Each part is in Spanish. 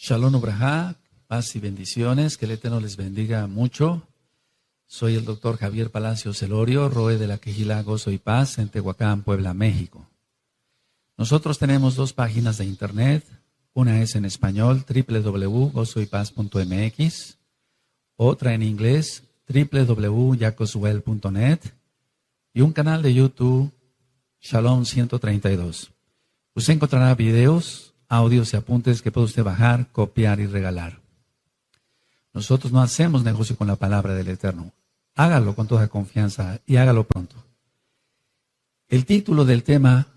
Shalom Ubrajá, paz y bendiciones, que el Eterno les bendiga mucho. Soy el doctor Javier Palacios Elorio, Roe de la Quejilá Gozo y Paz, en Tehuacán, Puebla, México. Nosotros tenemos dos páginas de internet, una es en español, www.gozoypaz.mx, otra en inglés, www.jacoswell.net, y un canal de YouTube, Shalom 132. Usted encontrará videos, audios y apuntes que puede usted bajar, copiar y regalar. Nosotros no hacemos negocio con la palabra del Eterno. Hágalo con toda confianza y hágalo pronto. El título del tema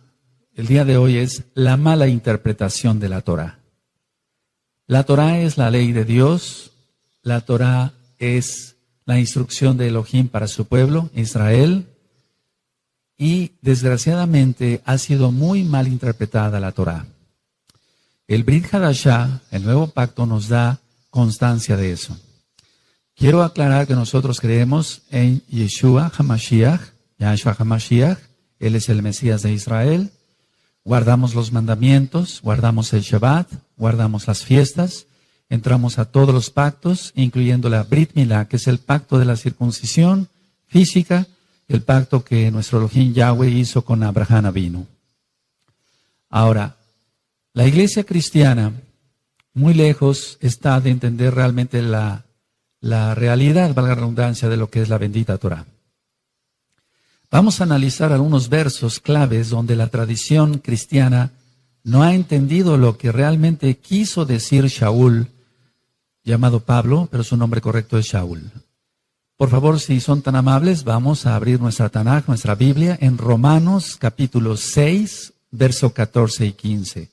el día de hoy es la mala interpretación de la Torá. La Torá es la ley de Dios. La Torá es la instrucción de Elohim para su pueblo, Israel. Y desgraciadamente ha sido muy mal interpretada la Torá. El Brit Hadashah, el nuevo pacto, nos da constancia de eso. Quiero aclarar que nosotros creemos en Yeshua HaMashiach, Yahshua HaMashiach. Él es el Mesías de Israel. Guardamos los mandamientos, guardamos el Shabbat, guardamos las fiestas, entramos a todos los pactos, incluyendo la Brit Milá, que es el pacto de la circuncisión física, el pacto que nuestro Elohim Yahweh hizo con Abraham Avinu. Ahora, la iglesia cristiana, muy lejos está de entender realmente la realidad, valga la redundancia, de lo que es la bendita Torá. Vamos a analizar algunos versos claves donde la tradición cristiana no ha entendido lo que realmente quiso decir Shaul, llamado Pablo, pero su nombre correcto es Shaul. Por favor, si son tan amables, vamos a abrir nuestra Tanaj, nuestra Biblia, en Romanos capítulo 6, verso 14 y 15.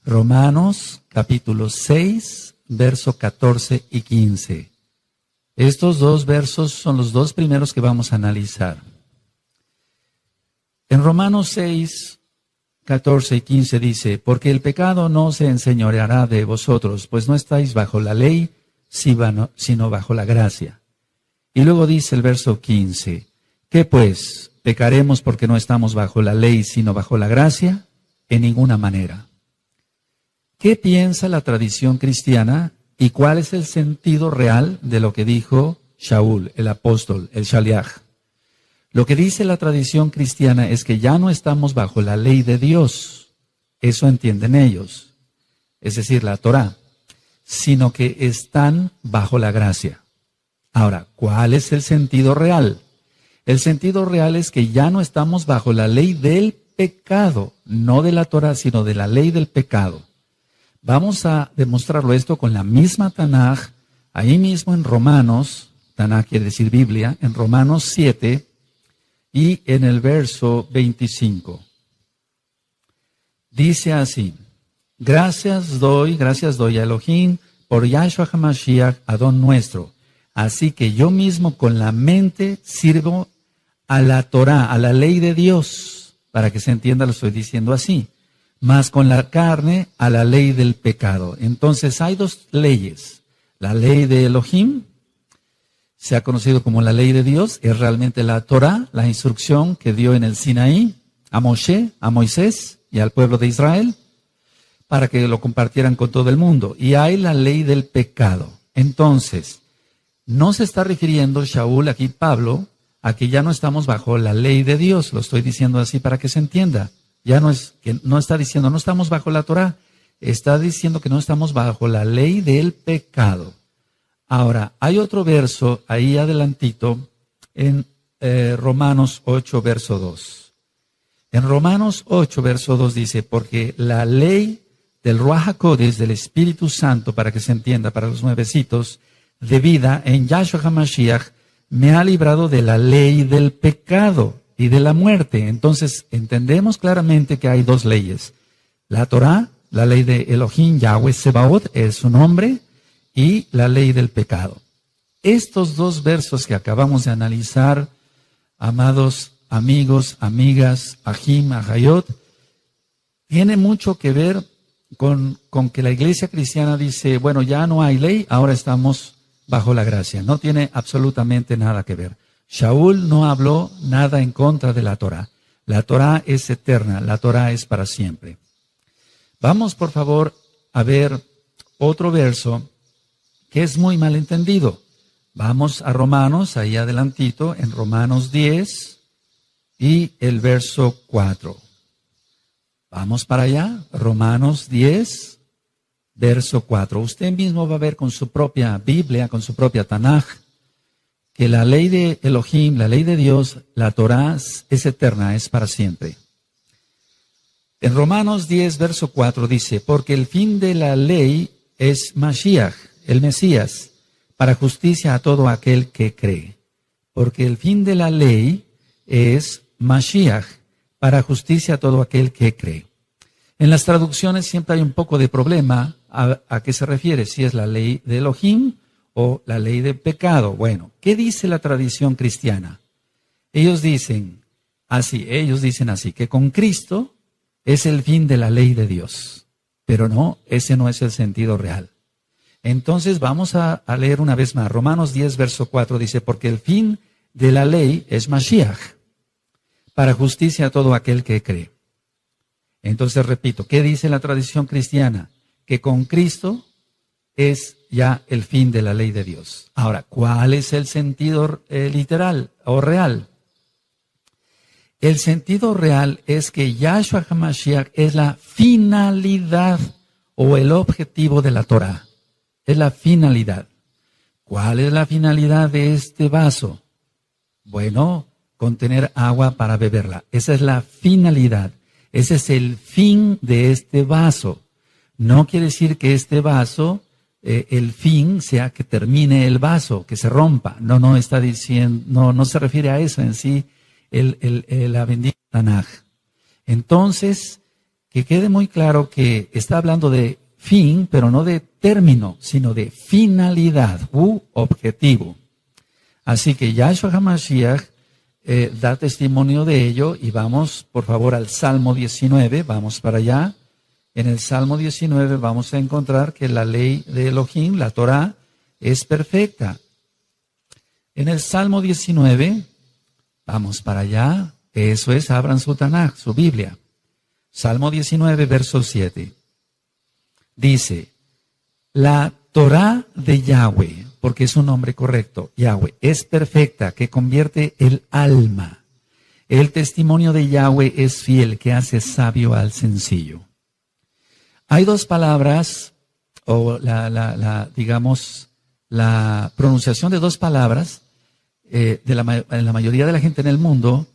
Romanos capítulo 6, verso 14 y 15. Estos dos versos son los dos primeros que vamos a analizar. En Romanos 6, 14 y 15 dice, porque el pecado no se enseñoreará de vosotros, pues no estáis bajo la ley, sino bajo la gracia. Y luego dice el verso 15, ¿qué pues? ¿Pecaremos porque no estamos bajo la ley, sino bajo la gracia? En ninguna manera. ¿Qué piensa la tradición cristiana y cuál es el sentido real de lo que dijo Shaul, el apóstol, el Shaliach? Lo que dice la tradición cristiana es que ya no estamos bajo la ley de Dios, eso entienden ellos, es decir, la Torá, sino que están bajo la gracia. Ahora, ¿cuál es el sentido real? El sentido real es que ya no estamos bajo la ley del pecado, no de la Torá, sino de la ley del pecado. Vamos a demostrarlo esto con la misma Tanaj, ahí mismo en Romanos, Tanaj quiere decir Biblia, en Romanos 7 y en el verso 25. Dice así, gracias doy a Elohim por Yahshua HaMashiach, Adón nuestro. Así que yo mismo con la mente sirvo a la Torá, a la ley de Dios, para que se entienda lo estoy diciendo así. Más con la carne a la ley del pecado. Entonces hay dos leyes. La ley de Elohim, se ha conocido como la ley de Dios, es realmente la Torá, la instrucción que dio en el Sinaí a Moshe, a Moisés y al pueblo de Israel, para que lo compartieran con todo el mundo. Y hay la ley del pecado. Entonces, no se está refiriendo Shaul, aquí Pablo, a que ya no estamos bajo la ley de Dios. Lo estoy diciendo así para que se entienda. Ya no está diciendo no estamos bajo la Torá, está diciendo que no estamos bajo la ley del pecado. Ahora, hay otro verso ahí adelantito en Romanos 8, verso 2. En Romanos 8, verso 2 dice, porque la ley del Ruach HaKodesh, del Espíritu Santo, para que se entienda, para los nuevecitos, de vida en Yahshua HaMashiach, me ha librado de la ley del pecado y de la muerte. Entonces, entendemos claramente que hay dos leyes. La Torá, la ley de Elohim, Yahweh Sebaot, es su nombre, y la ley del pecado. Estos dos versos que acabamos de analizar, amados amigos, amigas, Ahim, Ahayot, tiene mucho que ver con que la iglesia cristiana dice, bueno, ya no hay ley, ahora estamos bajo la gracia. No tiene absolutamente nada que ver. Shaul no habló nada en contra de la Torá. La Torá es eterna, la Torá es para siempre. Vamos, por favor, a ver otro verso que es muy mal entendido. Vamos a Romanos, ahí adelantito, en Romanos 10 y el verso 4. Vamos para allá, Romanos 10, verso 4. Usted mismo va a ver con su propia Biblia, con su propia Tanaj, que la ley de Elohim, la ley de Dios, la Torah es eterna, es para siempre. En Romanos 10, verso 4 dice, porque el fin de la ley es Mashiach, el Mesías, para justicia a todo aquel que cree. Porque el fin de la ley es Mashiach, para justicia a todo aquel que cree. En las traducciones siempre hay un poco de problema a qué se refiere, si es la ley de Elohim o la ley de pecado. Bueno, ¿qué dice la tradición cristiana? Ellos dicen así, que con Cristo es el fin de la ley de Dios. Pero no, ese no es el sentido real. Entonces vamos a leer una vez más. Romanos 10, verso 4 dice, porque el fin de la ley es Mashiach, para justicia a todo aquel que cree. Entonces repito, ¿qué dice la tradición cristiana? Que con Cristo es ya el fin de la ley de Dios. Ahora, ¿cuál es el sentido literal o real? El sentido real es que Yahshua HaMashiach es la finalidad o el objetivo de la Torah. Es la finalidad. ¿Cuál es la finalidad de este vaso? Bueno, contener agua para beberla. Esa es la finalidad. Ese es el fin de este vaso. No quiere decir que este vaso, el fin sea que termine el vaso, que se rompa. No está diciendo, no se refiere a eso en sí. La bendita Tanaj. Entonces, que quede muy claro que está hablando de fin, pero no de término, sino de finalidad u objetivo. Así que Yahshua HaMashiach da testimonio de ello y vamos, por favor, al Salmo 19, vamos para allá. En el Salmo 19 vamos a encontrar que la ley de Elohim, la Torah, es perfecta. En el Salmo 19... vamos para allá, eso es, abran su Tanaj, su Biblia. Salmo 19, verso 7. Dice, la Torah de Yahweh, porque es un nombre correcto, Yahweh, es perfecta, que convierte el alma. El testimonio de Yahweh es fiel, que hace sabio al sencillo. Hay dos palabras, o digamos, la pronunciación de dos palabras, en la mayoría de la gente en el mundo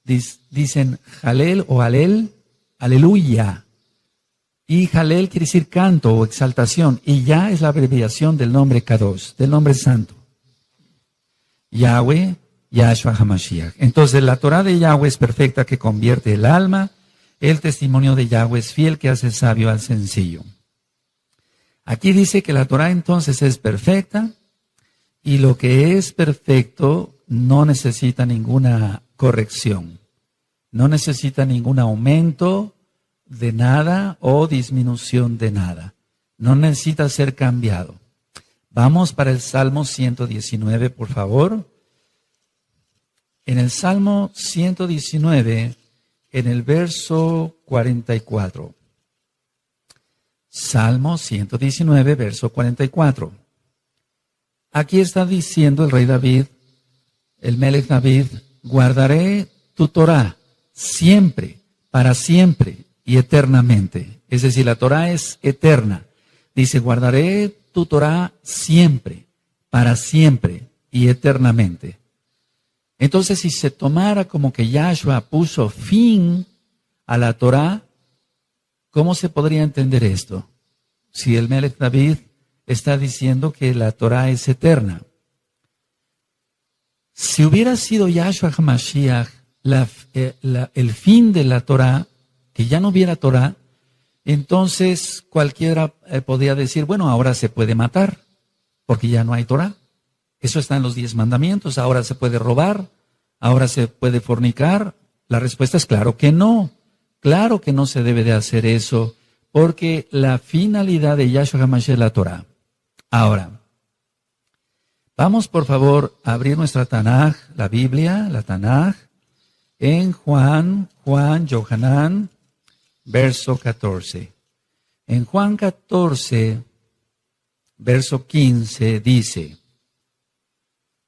dicen Jalel o Alel, aleluya. Y Jalel quiere decir canto o exaltación. Y ya es la abreviación del nombre Kadosh, del nombre santo. Yahweh, Yahshua HaMashiach. Entonces la Torah de Yahweh es perfecta, que convierte el alma. El testimonio de Yahweh es fiel, que hace sabio al sencillo. Aquí dice que la Torah entonces es perfecta. Y lo que es perfecto no necesita ninguna corrección, no necesita ningún aumento de nada o disminución de nada, no necesita ser cambiado. Vamos para el Salmo 119, por favor. En el Salmo 119, en el verso 44. Salmo 119, verso 44. Aquí está diciendo el rey David, el Melech David, guardaré tu Torah siempre, para siempre y eternamente. Es decir, la Torah es eterna. Dice, guardaré tu Torah siempre, para siempre y eternamente. Entonces, si se tomara como que Yahshua puso fin a la Torah, ¿cómo se podría entender esto? Si el Melech David está diciendo que la Torah es eterna. Si hubiera sido Yahshua HaMashiach el fin de la Torah, que ya no hubiera Torah, entonces cualquiera podría decir, bueno, ahora se puede matar, porque ya no hay Torah. Eso está en los 10 mandamientos. Ahora se puede robar, ahora se puede fornicar. La respuesta es claro que no. Claro que no se debe de hacer eso, porque la finalidad de Yahshua HaMashiach es la Torah. Ahora, vamos por favor a abrir nuestra Tanaj, la Biblia, la Tanaj, en Juan, Yohanan, verso 14. En Juan 14, verso 15 dice,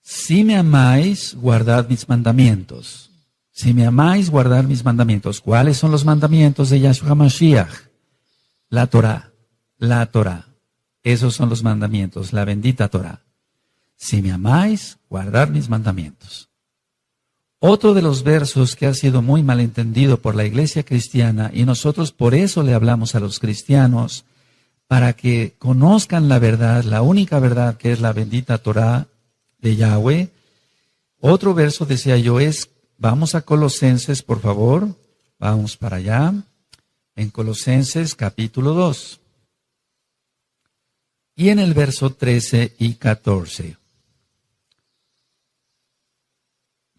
si me amáis, guardad mis mandamientos. Si me amáis, guardad mis mandamientos. ¿Cuáles son los mandamientos de Yahshua Mashiach? La Torah. La Torah. Esos son los mandamientos, la bendita Torah. Si me amáis, guardad mis mandamientos. Otro de los versos que ha sido muy malentendido por la iglesia cristiana, y nosotros por eso le hablamos a los cristianos, para que conozcan la verdad, la única verdad que es la bendita Torah de Yahweh. Otro verso, decía yo, es, vamos a Colosenses, por favor, vamos para allá, en Colosenses capítulo 2. Y en el verso 13 y 14.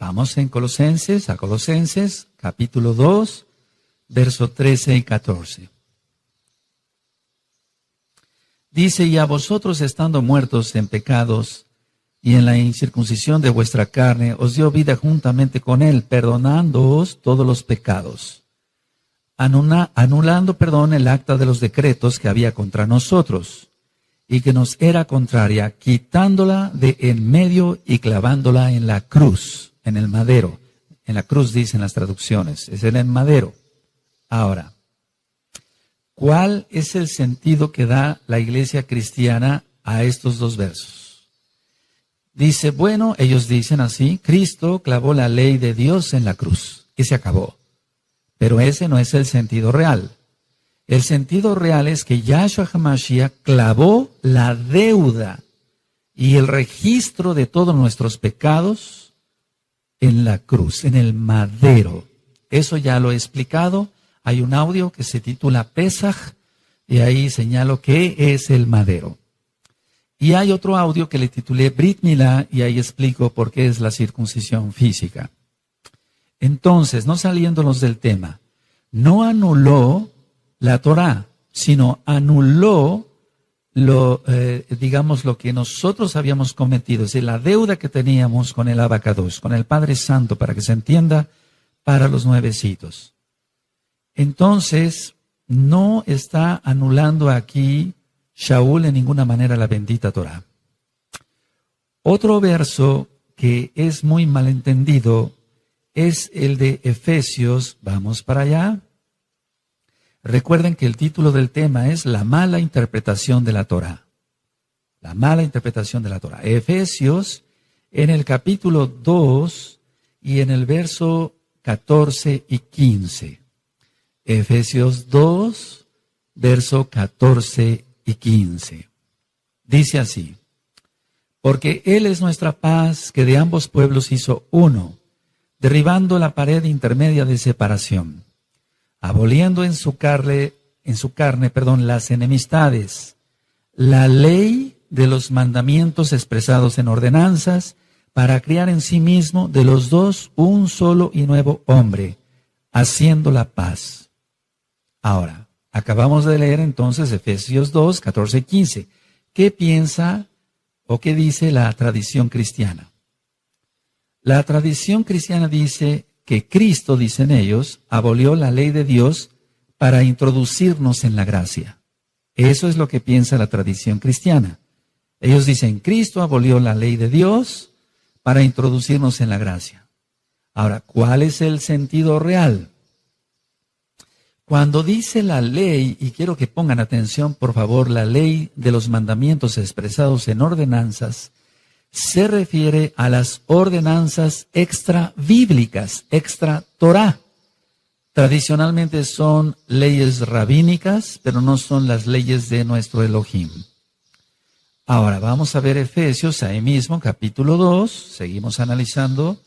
Vamos en Colosenses, a Colosenses, capítulo 2, verso 13 y 14. Dice, y a vosotros estando muertos en pecados y en la incircuncisión de vuestra carne, os dio vida juntamente con él, perdonándoos todos los pecados, anulando, el acta de los decretos que había contra nosotros y que nos era contraria, quitándola de en medio y clavándola en la cruz, en el madero. En la cruz dicen las traducciones, es en el madero. Ahora, ¿cuál es el sentido que da la iglesia cristiana a estos dos versos? Dice, bueno, ellos dicen así, Cristo clavó la ley de Dios en la cruz y se acabó. Pero ese no es el sentido real. El sentido real es que Yahshua HaMashiach clavó la deuda y el registro de todos nuestros pecados en la cruz, en el madero. Eso ya lo he explicado. Hay un audio que se titula Pesaj, y ahí señalo qué es el madero. Y hay otro audio que le titulé Brit Milá, y ahí explico por qué es la circuncisión física. Entonces, no saliéndonos del tema, no anuló la Torah, sino anuló lo que nosotros habíamos cometido, es decir, la deuda que teníamos con el Abacados, con el Padre Santo, para que se entienda, para los nuevecitos. Entonces, no está anulando aquí Shaul en ninguna manera la bendita Torah. Otro verso que es muy malentendido es el de Efesios. Vamos para allá. Recuerden que el título del tema es la mala interpretación de la Torah. La mala interpretación de la Torah. Efesios, en el capítulo 2 y en el verso 14 y 15. Efesios 2, verso 14 y 15. Dice así, porque Él es nuestra paz, que de ambos pueblos hizo uno, derribando la pared intermedia de separación, aboliendo en su carne, las enemistades, la ley de los mandamientos expresados en ordenanzas, para crear en sí mismo de los dos un solo y nuevo hombre, haciendo la paz. Ahora, acabamos de leer entonces Efesios 2, 14 y 15. ¿Qué piensa o qué dice la tradición cristiana? La tradición cristiana dice que Cristo, dicen ellos, abolió la ley de Dios para introducirnos en la gracia. Eso es lo que piensa la tradición cristiana. Ellos dicen, Cristo abolió la ley de Dios para introducirnos en la gracia. Ahora, ¿cuál es el sentido real? Cuando dice la ley, y quiero que pongan atención, por favor, la ley de los mandamientos expresados en ordenanzas, se refiere a las ordenanzas extra bíblicas, extra Torah. Tradicionalmente son leyes rabínicas, pero no son las leyes de nuestro Elohim. Ahora vamos a ver Efesios, ahí mismo, capítulo 2, seguimos analizando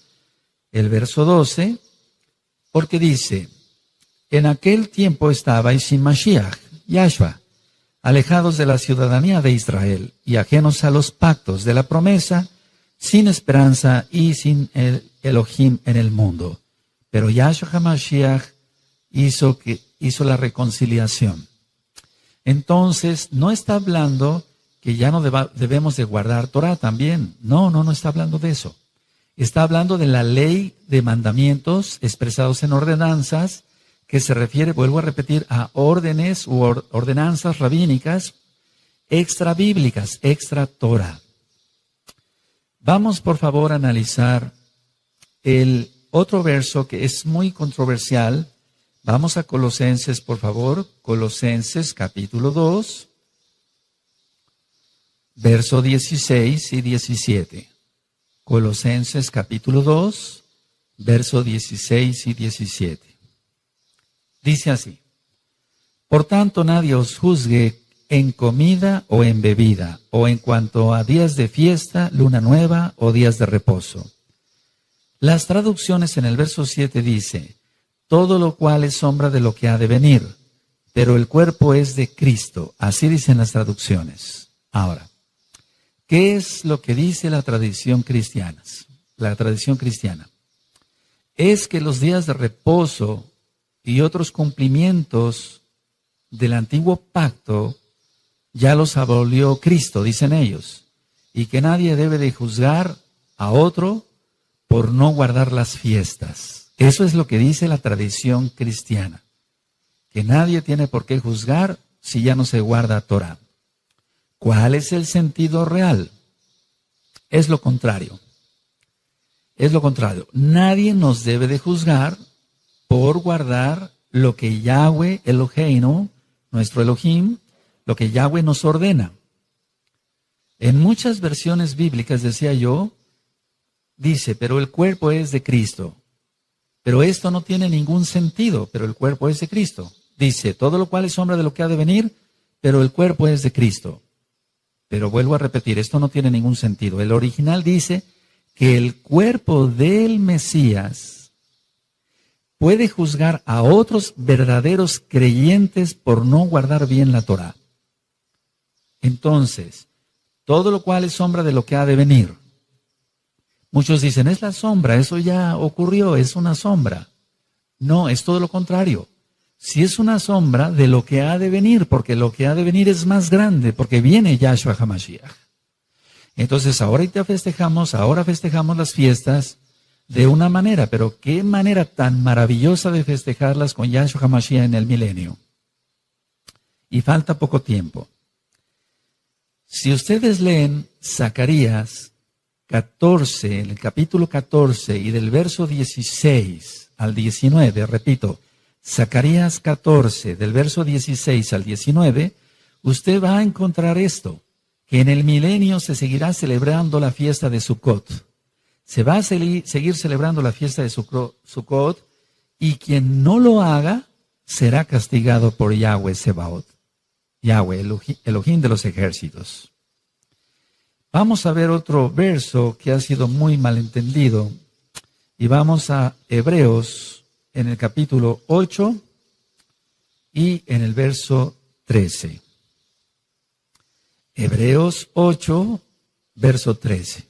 el verso 12, porque dice, en aquel tiempo estabais sin Mashiach, Yahshua, alejados de la ciudadanía de Israel y ajenos a los pactos de la promesa, sin esperanza y sin el Elohim en el mundo. Pero Yahshua HaMashiach hizo la reconciliación. Entonces, no está hablando que ya no debemos de guardar Torah también. No está hablando de eso. Está hablando de la ley de mandamientos expresados en ordenanzas, que se refiere, vuelvo a repetir, a órdenes u ordenanzas rabínicas extra bíblicas, extra Torah. Vamos por favor a analizar el otro verso que es muy controversial. Vamos a Colosenses, por favor. Colosenses capítulo 2, verso 16 y 17. Colosenses capítulo 2, verso 16 y 17. Dice así: por tanto nadie os juzgue en comida o en bebida, o en cuanto a días de fiesta, luna nueva o días de reposo. Las traducciones en el verso 7 dice: todo lo cual es sombra de lo que ha de venir, pero el cuerpo es de Cristo. Así dicen las traducciones. Ahora, ¿qué es lo que dice la tradición cristiana? La tradición cristiana es que los días de reposo y otros cumplimientos del antiguo pacto ya los abolió Cristo, dicen ellos, y que nadie debe de juzgar a otro por no guardar las fiestas. Eso es lo que dice la tradición cristiana, que nadie tiene por qué juzgar si ya no se guarda Torah. ¿Cuál es el sentido real? Es lo contrario. Es lo contrario. Nadie nos debe de juzgar por guardar lo que Yahweh Eloheinu, nuestro Elohim, lo que Yahweh nos ordena. En muchas versiones bíblicas, decía yo, dice, pero el cuerpo es de Cristo. Pero esto no tiene ningún sentido, pero el cuerpo es de Cristo. Dice, todo lo cual es sombra de lo que ha de venir, pero el cuerpo es de Cristo. Pero vuelvo a repetir, esto no tiene ningún sentido. El original dice que el cuerpo del Mesías puede juzgar a otros verdaderos creyentes por no guardar bien la Torah. Entonces, todo lo cual es sombra de lo que ha de venir. Muchos dicen, es la sombra, eso ya ocurrió, es una sombra. No, es todo lo contrario. Si es una sombra de lo que ha de venir, porque lo que ha de venir es más grande, porque viene Yahshua HaMashiach. Entonces, ahora festejamos las fiestas de una manera, pero qué manera tan maravillosa de festejarlas con Yahshua HaMashiach en el milenio. Y falta poco tiempo. Si ustedes leen Zacarías 14, en el capítulo 14 y del verso 16 al 19, repito, Zacarías 14, del verso 16 al 19, usted va a encontrar esto, que en el milenio se seguirá celebrando la fiesta de Sukkot. Se va a seguir celebrando la fiesta de Sukkot, y quien no lo haga será castigado por Yahweh Sebaot. Yahweh, Elohim de los ejércitos. Vamos a ver otro verso que ha sido muy malentendido. Y vamos a Hebreos en el capítulo 8 y en el verso 13. Hebreos 8, verso 13.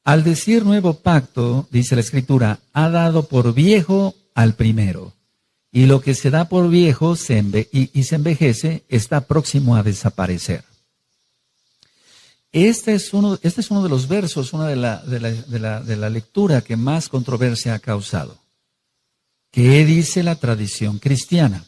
Al decir nuevo pacto, dice la Escritura, ha dado por viejo al primero. Y lo que se da por viejo se envejece, está próximo a desaparecer. Este es uno de los versos, una de la lectura que más controversia ha causado. ¿Qué dice la tradición cristiana?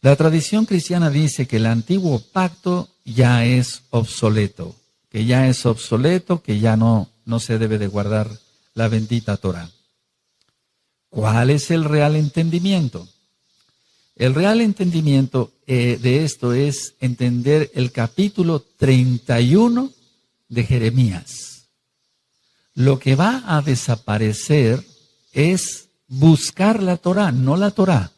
La tradición cristiana dice que el antiguo pacto ya es obsoleto, que ya no se debe de guardar la bendita Torah. ¿Cuál es el real entendimiento? El real entendimiento de esto es entender el capítulo 31 de Jeremías. Lo que va a desaparecer es buscar la Torah, no la Torah.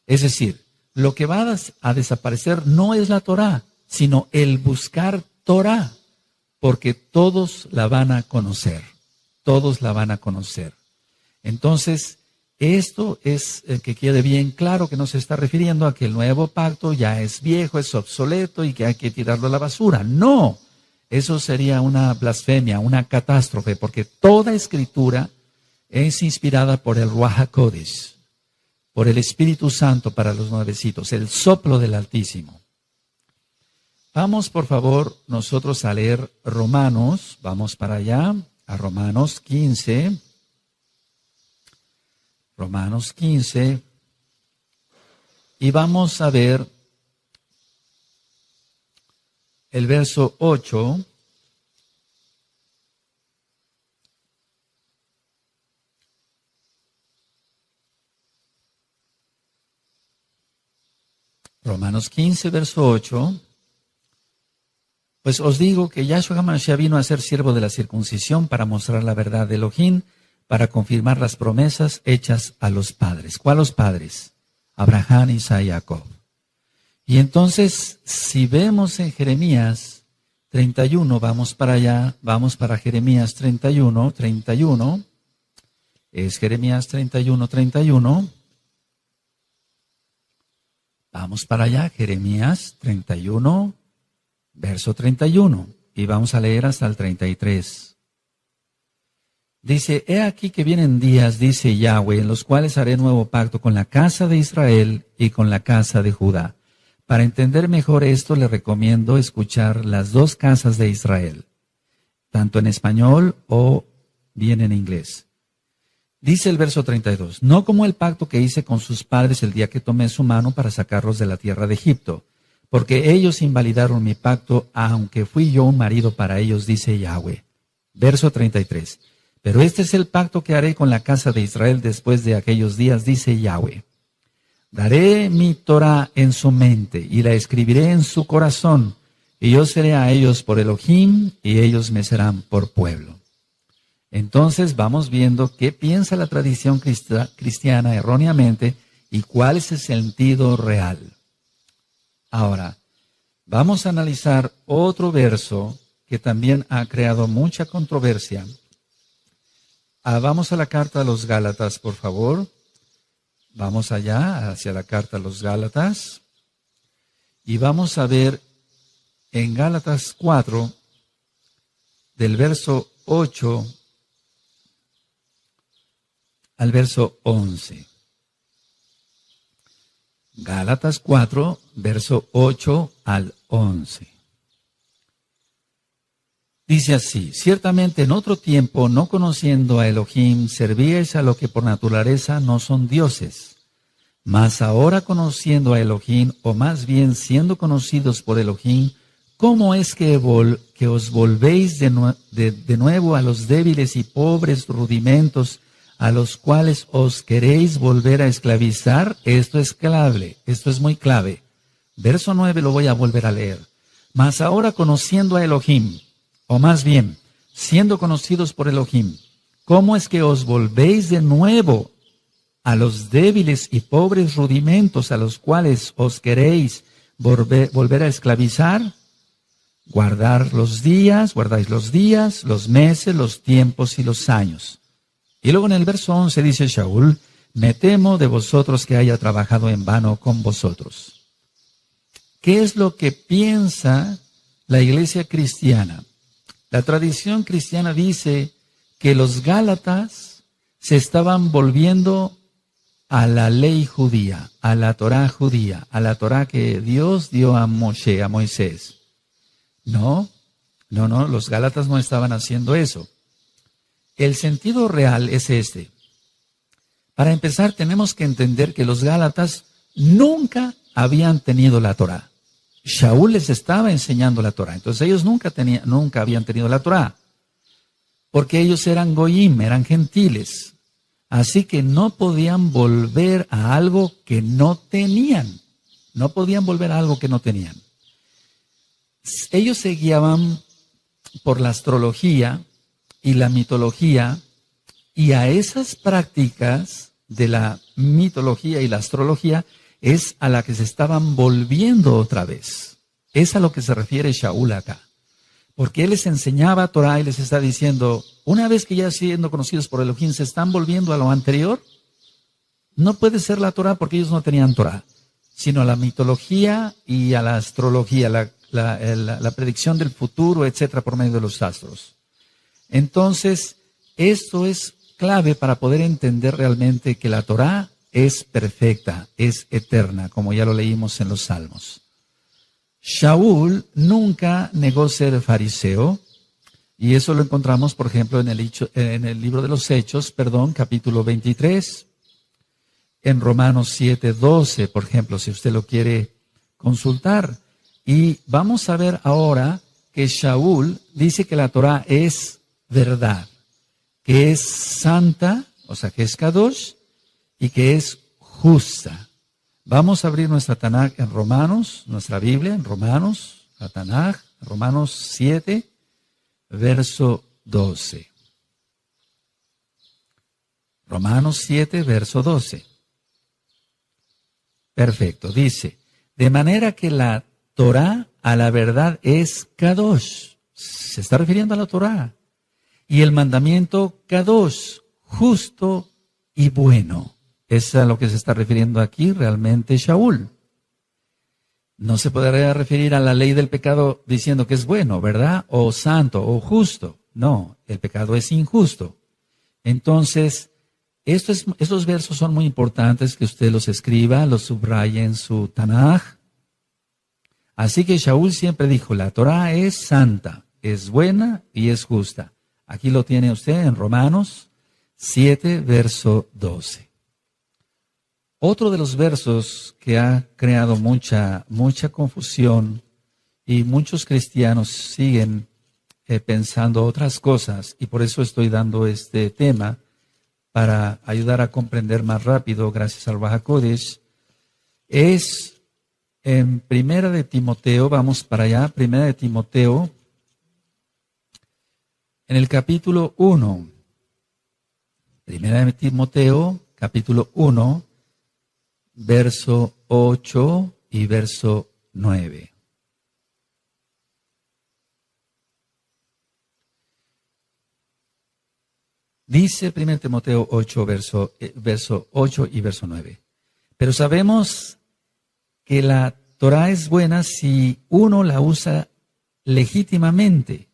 Es decir, lo que va a desaparecer no es la Torah, sino el buscar Torah, porque todos la van a conocer. Todos la van a conocer. Entonces, esto es que quede bien claro que no se está refiriendo a que el nuevo pacto ya es viejo, es obsoleto y que hay que tirarlo a la basura. No, eso sería una blasfemia, una catástrofe, porque toda escritura es inspirada por el Ruach HaKodesh, por el Espíritu Santo para los nuevecitos, el soplo del Altísimo. Vamos, por favor, nosotros a leer Romanos, vamos para allá, a Romanos 15. Romanos 15, y vamos a ver el verso 8. Romanos 15, verso 8. Pues os digo que Yahshua HaMashiach vino a ser siervo de la circuncisión para mostrar la verdad de Elohim, para confirmar las promesas hechas a los padres. ¿Cuáles padres? Abraham, Isaac y Jacob. Y entonces, si vemos en Jeremías 31, vamos para allá, vamos para Jeremías 31, es Jeremías 31, 31. Vamos para allá, Jeremías 31, verso 31, y vamos a leer hasta el 33. Dice, he aquí que vienen días, dice Yahweh, en los cuales haré nuevo pacto con la casa de Israel y con la casa de Judá. Para entender mejor esto, le recomiendo escuchar las dos casas de Israel, tanto en español o bien en inglés. Dice el verso 32, no como el pacto que hice con sus padres el día que tomé su mano para sacarlos de la tierra de Egipto, porque ellos invalidaron mi pacto, aunque fui yo un marido para ellos, dice Yahweh. Verso 33, pero este es el pacto que haré con la casa de Israel después de aquellos días, dice Yahweh. Daré mi Torah en su mente y la escribiré en su corazón, y yo seré a ellos por Elohim, y ellos me serán por pueblo. Entonces vamos viendo qué piensa la tradición cristiana erróneamente y cuál es el sentido real. Ahora, vamos a analizar otro verso que también ha creado mucha controversia. Vamos a la carta a los Gálatas, por favor. Vamos allá, hacia la carta a los Gálatas. Y vamos a ver en Gálatas 4, del verso 8 al verso 11. Gálatas 4, verso 8 al 11. Dice así, ciertamente en otro tiempo, no conociendo a Elohim, servíais a lo que por naturaleza no son dioses. Mas ahora conociendo a Elohim, o más bien siendo conocidos por Elohim, ¿cómo es que os volvéis de nuevo a los débiles y pobres rudimentos a los cuales os queréis volver a esclavizar? Esto es clave, esto es muy clave. Verso 9 lo voy a volver a leer. Mas ahora conociendo a Elohim, o más bien, siendo conocidos por Elohim, ¿cómo es que os volvéis de nuevo a los débiles y pobres rudimentos a los cuales os queréis volver a esclavizar? Guardáis los días, los meses, los tiempos y los años. Y luego en el verso 11 dice Shaul, me temo de vosotros que haya trabajado en vano con vosotros. ¿Qué es lo que piensa la iglesia cristiana? La tradición cristiana dice que los Gálatas se estaban volviendo a la ley judía, a la Torá judía, a la Torá que Dios dio a Moshe, a Moisés. No, los Gálatas no estaban haciendo eso. El sentido real es este. Para empezar, tenemos que entender que los Gálatas nunca habían tenido la Torá. Shaul les estaba enseñando la Torá. Entonces ellos nunca habían tenido la Torá. Porque ellos eran goyim, eran gentiles. Así que no podían volver a algo que no tenían. No podían volver a algo que no tenían. Ellos se guiaban por la astrología y la mitología, y a esas prácticas de la mitología y la astrología es a la que se estaban volviendo otra vez. Es a lo que se refiere Shaul acá. Porque él les enseñaba Torah y les está diciendo, una vez que ya siendo conocidos por Elohim se están volviendo a lo anterior, no puede ser la Torah porque ellos no tenían Torah, sino a la mitología y a la astrología, la predicción del futuro, etcétera, por medio de los astros. Entonces, esto es clave para poder entender realmente que la Torá es perfecta, es eterna, como ya lo leímos en los Salmos. Shaul nunca negó ser fariseo, y eso lo encontramos, por ejemplo, en el libro de los Hechos, capítulo 23, en Romanos 7:12, por ejemplo, si usted lo quiere consultar. Y vamos a ver ahora que Shaul dice que la Torah es verdad, que es santa, o sea, que es Kadosh, y que es justa. Vamos a abrir nuestra Tanaj en Romanos, nuestra Biblia en Romanos, la Tanaj, Romanos 7, verso 12. Romanos 7, verso 12. Perfecto, dice, de manera que la Torah a la verdad es Kadosh, se está refiriendo a la Torah, y el mandamiento Kadosh, justo y bueno. Es a lo que se está refiriendo aquí realmente Shaul. No se podría referir a la ley del pecado diciendo que es bueno, ¿verdad? O santo, o justo. No, el pecado es injusto. Entonces, estos versos son muy importantes que usted los escriba, los subraye en su Tanaj. Así que Shaul siempre dijo, la Torah es santa, es buena y es justa. Aquí lo tiene usted en Romanos 7, verso 12. Otro de los versos que ha creado mucha confusión y muchos cristianos siguen pensando otras cosas, y por eso estoy dando este tema para ayudar a comprender más rápido, gracias al Ruach HaKodesh, es en Primera de Timoteo, vamos para allá, Primera de Timoteo, en el capítulo 1, Primera de Timoteo, capítulo 1, verso 8 y verso 9. Dice 1 Timoteo 8, verso 8 y verso 9. Pero sabemos que la Torah es buena si uno la usa legítimamente,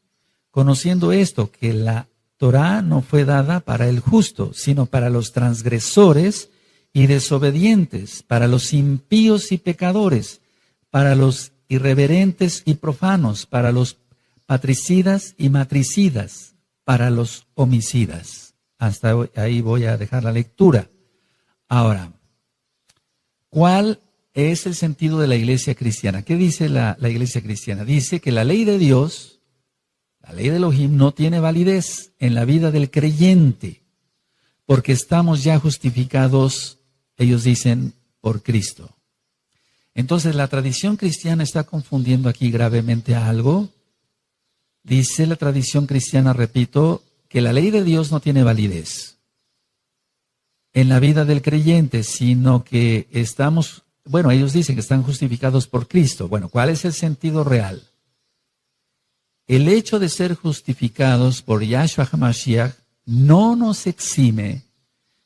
conociendo esto, que la Torah no fue dada para el justo, sino para los transgresores y desobedientes, para los impíos y pecadores, para los irreverentes y profanos, para los patricidas y matricidas, para los homicidas. Hasta ahí voy a dejar la lectura. Ahora, ¿cuál es el sentido de la iglesia cristiana? ¿Qué dice la iglesia cristiana? Dice que la ley de Dios, la ley de Elohim, no tiene validez en la vida del creyente, porque estamos ya justificados, ellos dicen, por Cristo. Entonces, la tradición cristiana está confundiendo aquí gravemente algo. Dice la tradición cristiana, repito, que la ley de Dios no tiene validez en la vida del creyente, sino que estamos, bueno, ellos dicen que están justificados por Cristo. Bueno, ¿cuál es el sentido real? El hecho de ser justificados por Yahshua HaMashiach no nos exime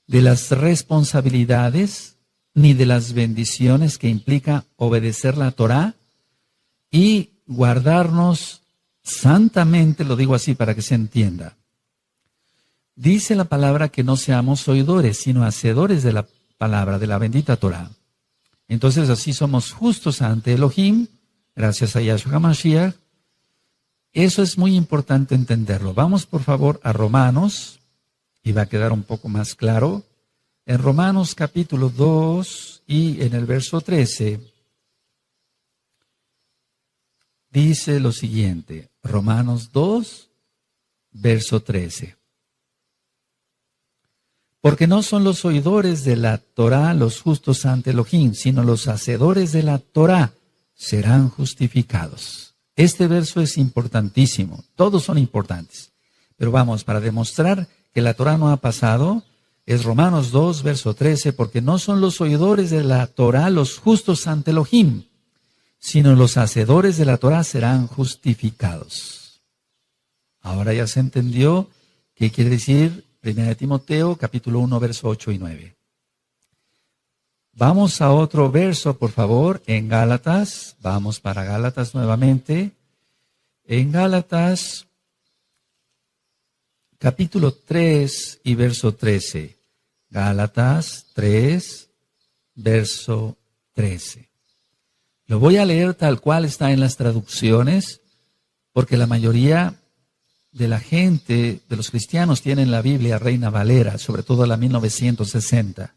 de las responsabilidades ni de las bendiciones que implica obedecer la Torah y guardarnos santamente, lo digo así para que se entienda. Dice la palabra que no seamos oidores, sino hacedores de la palabra, de la bendita Torah. Entonces así somos justos ante Elohim, gracias a Yahshua HaMashiach. Eso es muy importante entenderlo. Vamos por favor a Romanos, y va a quedar un poco más claro. En Romanos capítulo 2 y en el verso 13, dice lo siguiente. Romanos 2, verso 13. Porque no son los oidores de la Torah los justos ante Elohim, sino los hacedores de la Torah serán justificados. Este verso es importantísimo. Todos son importantes. Pero vamos, para demostrar que la Torah no ha pasado, es Romanos 2, verso 13, porque no son los oidores de la Torah los justos ante Elohim, sino los hacedores de la Torah serán justificados. Ahora ya se entendió qué quiere decir 1 Timoteo, capítulo 1, verso 8 y 9. Vamos a otro verso, por favor, en Gálatas. Vamos para Gálatas nuevamente. En Gálatas, capítulo 3 y verso 13. Gálatas 3, verso 13. Lo voy a leer tal cual está en las traducciones, porque la mayoría de la gente, de los cristianos, tienen la Biblia Reina Valera, sobre todo la 1960.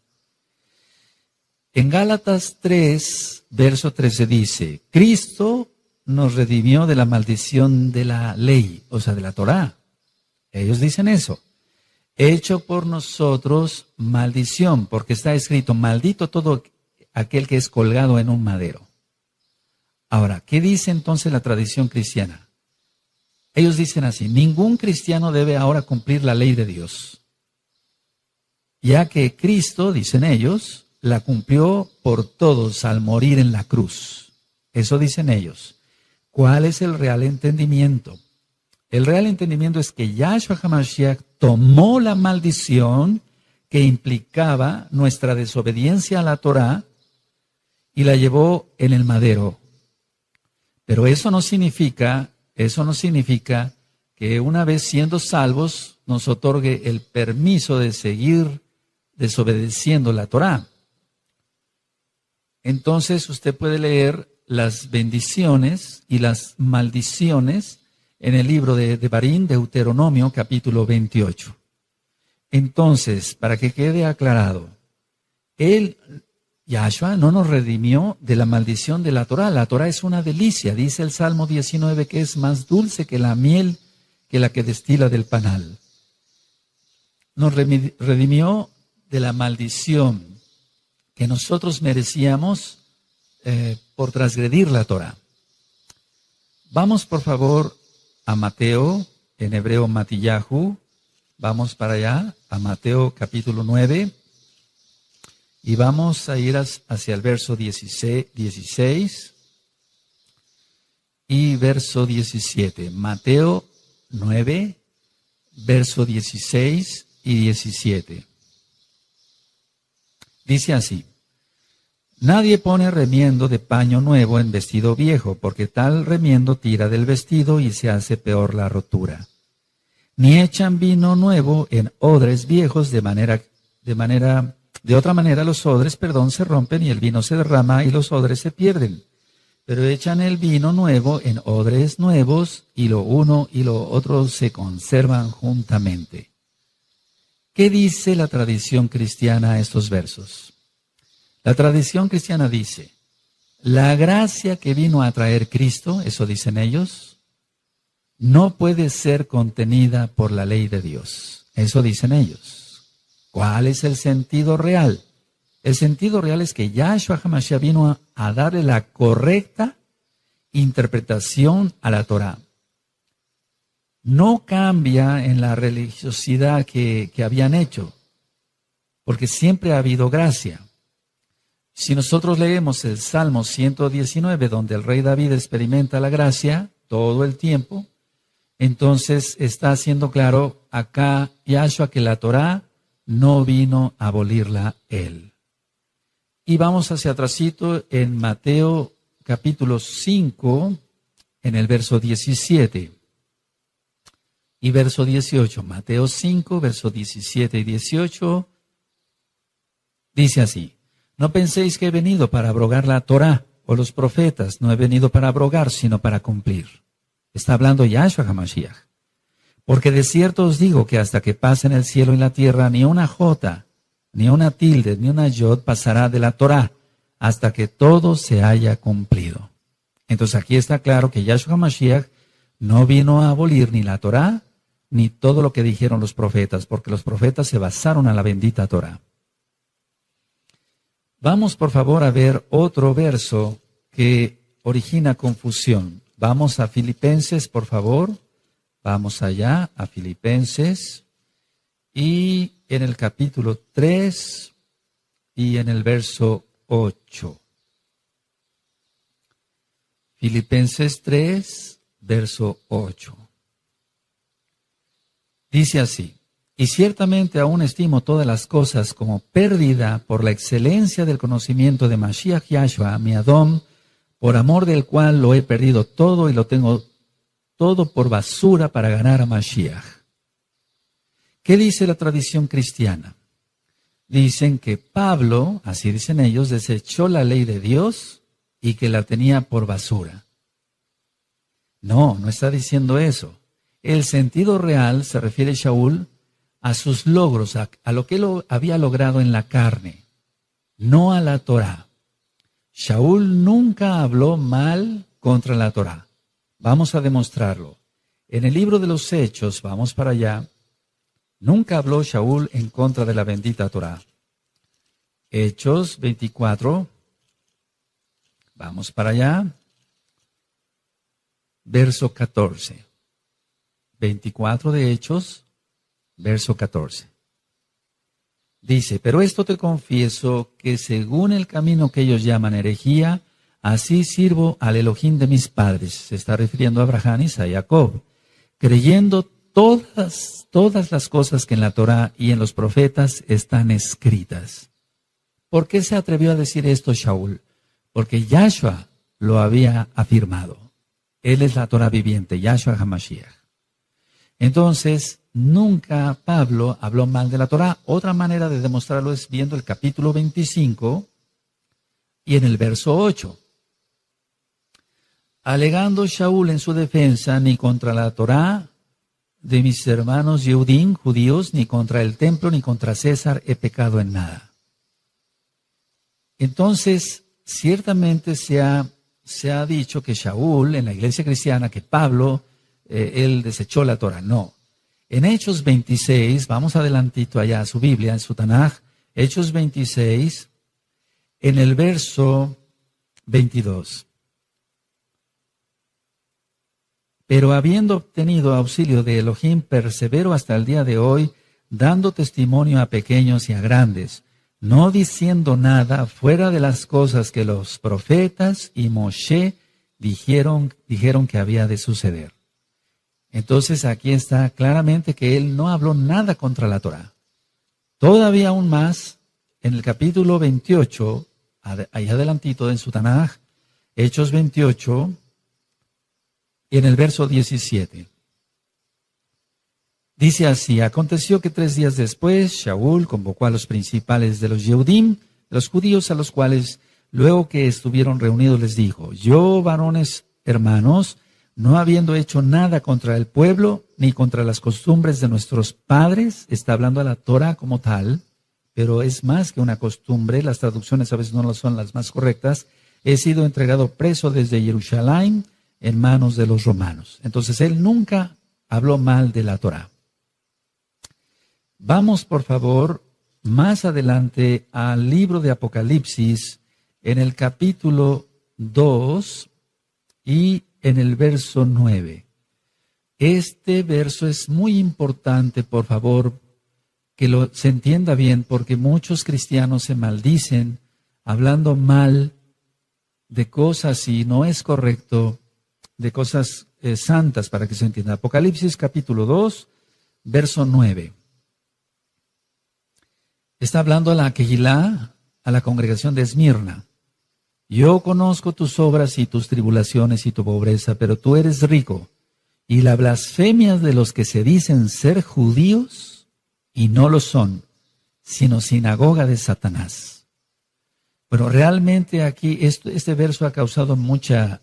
En Gálatas 3, verso 13 dice, Cristo nos redimió de la maldición de la ley, o sea, de la Torá. Ellos dicen eso. Hecho por nosotros maldición, porque está escrito, maldito todo aquel que es colgado en un madero. Ahora, ¿qué dice entonces la tradición cristiana? Ellos dicen así, ningún cristiano debe ahora cumplir la ley de Dios, ya que Cristo, dicen ellos, la cumplió por todos al morir en la cruz. Eso dicen ellos. ¿Cuál es el real entendimiento? El real entendimiento es que Yahshua HaMashiach tomó la maldición que implicaba nuestra desobediencia a la Torá y la llevó en el madero. Pero eso no significa que una vez siendo salvos nos otorgue el permiso de seguir desobedeciendo la Torá. Entonces usted puede leer las bendiciones y las maldiciones en el libro de Devarim, Deuteronomio, capítulo 28. Entonces, para que quede aclarado, Yahshua no nos redimió de la maldición de la Torá. La Torá es una delicia, dice el Salmo 19, que es más dulce que la miel que la que destila del panal. Nos redimió de la maldición que nosotros merecíamos por transgredir la Torá. Vamos, por favor, a Mateo, en hebreo Matillahu. Vamos para allá, a Mateo capítulo 9. Y vamos a ir hacia el verso 16 y verso 17. Mateo 9, verso 16 y 17. Dice así: nadie pone remiendo de paño nuevo en vestido viejo, porque tal remiendo tira del vestido y se hace peor la rotura. Ni echan vino nuevo en odres viejos, de otra manera los odres, se rompen y el vino se derrama y los odres se pierden. Pero echan el vino nuevo en odres nuevos y lo uno y lo otro se conservan juntamente. ¿Qué dice la tradición cristiana a estos versos? La tradición cristiana dice, la gracia que vino a traer Cristo, eso dicen ellos, no puede ser contenida por la ley de Dios. Eso dicen ellos. ¿Cuál es el sentido real? El sentido real es que Yahshua HaMashiach vino a darle la correcta interpretación a la Torá. No cambia en la religiosidad que habían hecho, porque siempre ha habido gracia. Si nosotros leemos el Salmo 119, donde el rey David experimenta la gracia todo el tiempo, entonces está haciendo claro acá Yahshua que la Torá no vino a abolirla él. Y vamos hacia atrásito en Mateo capítulo 5, en el verso 17 y verso 18. Mateo 5, verso 17 y 18, dice así: no penséis que he venido para abrogar la Torá o los profetas, no he venido para abrogar, sino para cumplir. Está hablando Yahshua HaMashiach. Porque de cierto os digo que hasta que pasen el cielo y la tierra, ni una jota, ni una tilde, ni una yod pasará de la Torá, hasta que todo se haya cumplido. Entonces aquí está claro que Yahshua HaMashiach no vino a abolir ni la Torá, ni todo lo que dijeron los profetas, porque los profetas se basaron en la bendita Torá. Vamos por favor a ver otro verso que origina confusión. Vamos a Filipenses, por favor. Vamos allá a Filipenses. Y en el capítulo 3 y en el verso 8. Filipenses 3, verso 8. Dice así: y ciertamente aún estimo todas las cosas como pérdida por la excelencia del conocimiento de Mashiach Yahshua, mi Adón, por amor del cual lo he perdido todo y lo tengo todo por basura para ganar a Mashiach. ¿Qué dice la tradición cristiana? Dicen que Pablo, así dicen ellos, desechó la ley de Dios y que la tenía por basura. No, no está diciendo eso. El sentido real se refiere Shaul a sus logros, a lo que él había logrado en la carne, no a la Torá. Shaul nunca habló mal contra la Torá. Vamos a demostrarlo. En el libro de los Hechos, vamos para allá, nunca habló Shaul en contra de la bendita Torá. Hechos 24, vamos para allá, verso 14. 24 de Hechos, verso 14. Dice, pero esto te confieso que según el camino que ellos llaman herejía, así sirvo al Elohim de mis padres. Se está refiriendo a Abraham y a Jacob, creyendo todas las cosas que en la Torá y en los profetas están escritas. ¿Por qué se atrevió a decir esto Shaul? Porque Yahshua lo había afirmado. Él es la Torá viviente, Yahshua HaMashiach. Entonces, nunca Pablo habló mal de la Torá. Otra manera de demostrarlo es viendo el capítulo 25 y en el verso 8. Alegando Shaul en su defensa, ni contra la Torá de mis hermanos Yehudim, judíos, ni contra el templo, ni contra César he pecado en nada. Entonces, ciertamente se ha dicho que Shaul, en la iglesia cristiana, que Pablo, él desechó la Torá. No. En Hechos 26, vamos adelantito allá a su Biblia, en su Tanaj, Hechos 26, en el verso 22. Pero habiendo obtenido auxilio de Elohim, persevero hasta el día de hoy, dando testimonio a pequeños y a grandes, no diciendo nada fuera de las cosas que los profetas y Moshe dijeron que había de suceder. Entonces aquí está claramente que él no habló nada contra la Torá. Todavía aún más, en el capítulo 28, ahí adelantito en su Tanaj, Hechos 28, y en el verso 17. Dice así, aconteció que 3 días después, Shaul convocó a los principales de los Yehudim, los judíos, a los cuales, luego que estuvieron reunidos, les dijo, yo, varones hermanos, no habiendo hecho nada contra el pueblo, ni contra las costumbres de nuestros padres, está hablando a la Torah como tal, pero es más que una costumbre, las traducciones a veces no son las más correctas, he sido entregado preso desde Jerusalén en manos de los romanos. Entonces él nunca habló mal de la Torah. Vamos, por favor, más adelante al libro de Apocalipsis, en el capítulo 2 y en el verso 9. Este verso es muy importante, por favor, que se entienda bien, porque muchos cristianos se maldicen hablando mal de cosas, y no es correcto, de cosas santas, para que se entienda. Apocalipsis capítulo 2, verso 9. Está hablando a la Kehilá, a la congregación de Esmirna. Yo conozco tus obras y tus tribulaciones y tu pobreza, pero tú eres rico. Y la blasfemia de los que se dicen ser judíos y no lo son, sino sinagoga de Satanás. Pero realmente aquí este verso ha causado mucha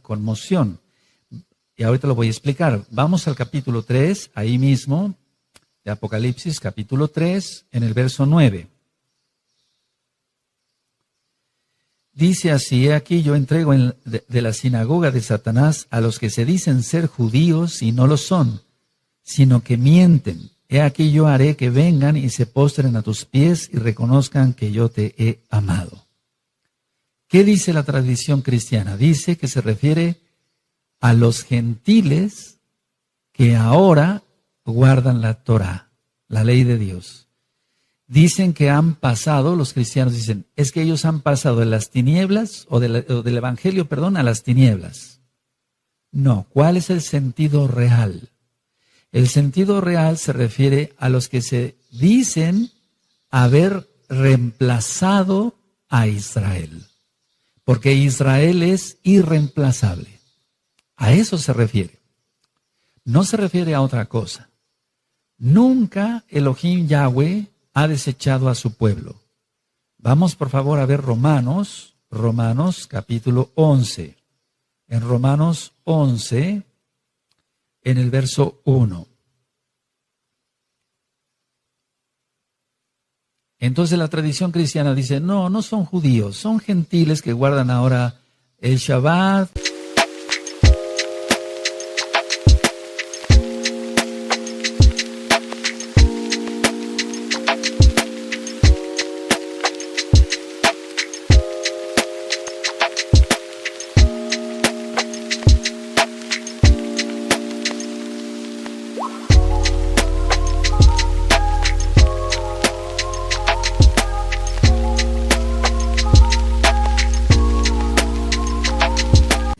conmoción. Y ahorita lo voy a explicar. Vamos al capítulo 3, ahí mismo, de Apocalipsis, capítulo 3, en el verso 9. Dice así, he aquí yo entrego de la sinagoga de Satanás a los que se dicen ser judíos y no lo son, sino que mienten. He aquí yo haré que vengan y se postren a tus pies y reconozcan que yo te he amado. ¿Qué dice la tradición cristiana? Dice que se refiere a los gentiles que ahora guardan la Torá, la ley de Dios. Dicen que han pasado, los cristianos dicen, es que ellos han pasado de las tinieblas, o del evangelio, a las tinieblas. No, ¿cuál es el sentido real? El sentido real se refiere a los que se dicen haber reemplazado a Israel, porque Israel es irreemplazable. A eso se refiere. No se refiere a otra cosa. Nunca Elohim Yahweh ha desechado a su pueblo. Vamos por favor a ver Romanos capítulo 11. En Romanos 11, en el verso 1. Entonces la tradición cristiana dice, no son judíos, son gentiles que guardan ahora el Shabbat,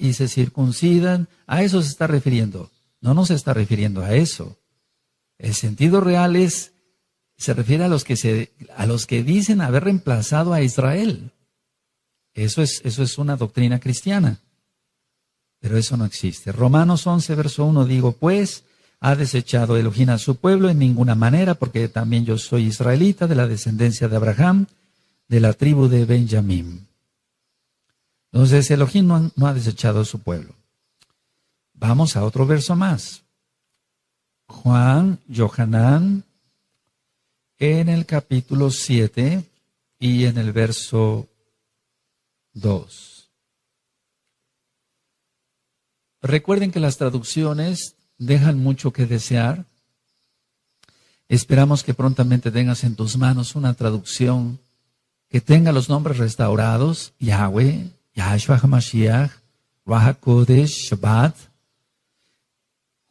y se circuncidan. A eso se está refiriendo. No nos está refiriendo a eso. El sentido real se refiere a los que dicen haber reemplazado a Israel. Eso es una doctrina cristiana. Pero eso no existe. Romanos 11, verso 1, digo, pues, ha desechado Elohim a su pueblo en ninguna manera, porque también yo soy israelita, de la descendencia de Abraham, de la tribu de Benjamín. Entonces, Elohim no ha desechado a su pueblo. Vamos a otro verso más. Juan, Yohanan, en el capítulo 7 y en el verso 2. Recuerden que las traducciones dejan mucho que desear. Esperamos que prontamente tengas en tus manos una traducción que tenga los nombres restaurados: Yahweh, Yahshua HaMashiach, Ruach HaKodesh, Shabbat.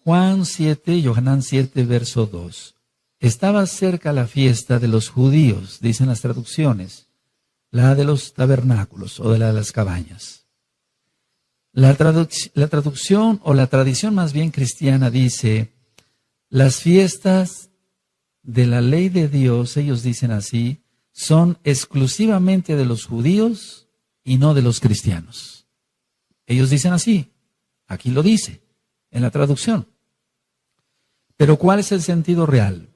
Juan 7, Yohanan 7, verso 2. Estaba cerca la fiesta de los judíos, dicen las traducciones, la de los tabernáculos o de la de las cabañas. La traducción o la tradición más bien cristiana dice, las fiestas de la ley de Dios, ellos dicen así, son exclusivamente de los judíos y no de los cristianos. Ellos dicen así, aquí lo dice, en la traducción. Pero ¿cuál es el sentido real?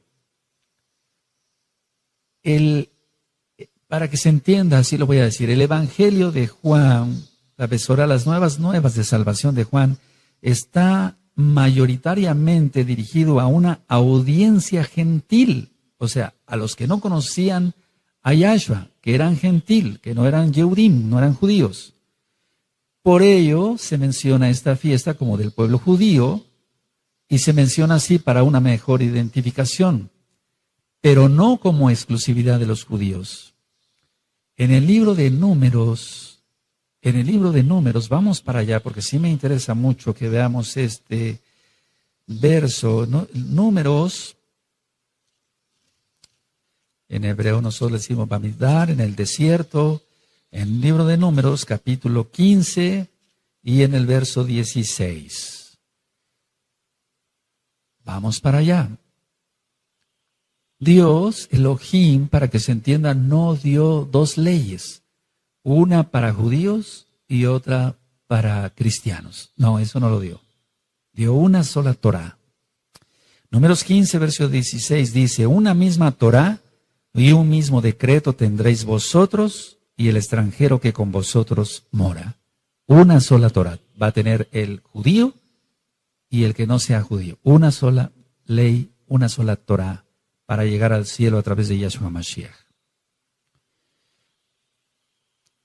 Para que se entienda, así lo voy a decir, el Evangelio de Juan, la besora, las nuevas de salvación de Juan, está mayoritariamente dirigido a una audiencia gentil, o sea, a los que no conocían a Yahshua, que eran gentil, que no eran Yehudim, no eran judíos. Por ello se menciona esta fiesta como del pueblo judío y se menciona así para una mejor identificación, pero no como exclusividad de los judíos. En el libro de Números, vamos para allá porque sí me interesa mucho que veamos este verso, ¿no? Números, en hebreo nosotros decimos Bamidbar, en el desierto, en el libro de Números, capítulo 15 y en el verso 16. Vamos para allá. Dios, Elohim, para que se entienda, no dio dos leyes. Una para judíos y otra para cristianos. No, eso no lo dio. Dio una sola Torá. Números 15, verso 16 dice, una misma Torá y un mismo decreto tendréis vosotros y el extranjero que con vosotros mora. Una sola Torá va a tener el judío y el que no sea judío. Una sola ley, una sola Torá para llegar al cielo a través de Yahshua HaMashiach.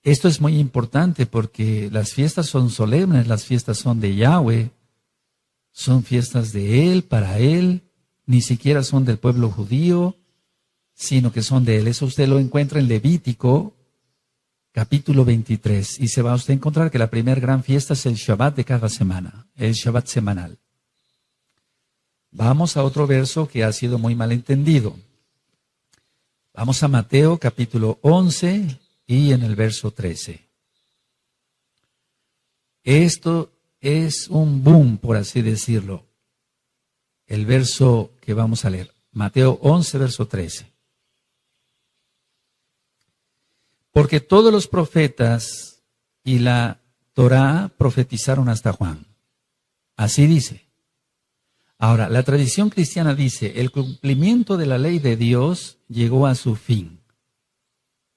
Esto es muy importante porque las fiestas son solemnes, las fiestas son de Yahweh, son fiestas de Él, para Él, ni siquiera son del pueblo judío, sino que son de Él. Eso usted lo encuentra en Levítico, capítulo 23, y se va a usted a encontrar que la primera gran fiesta es el Shabbat de cada semana, el Shabbat semanal. Vamos a otro verso que ha sido muy mal entendido. Vamos a Mateo, capítulo 11, y en el verso 13. Esto es un boom, por así decirlo. El verso que vamos a leer. Mateo 11, verso 13. Porque todos los profetas y la Torá profetizaron hasta Juan. Así dice. Ahora, la tradición cristiana dice, el cumplimiento de la ley de Dios llegó a su fin.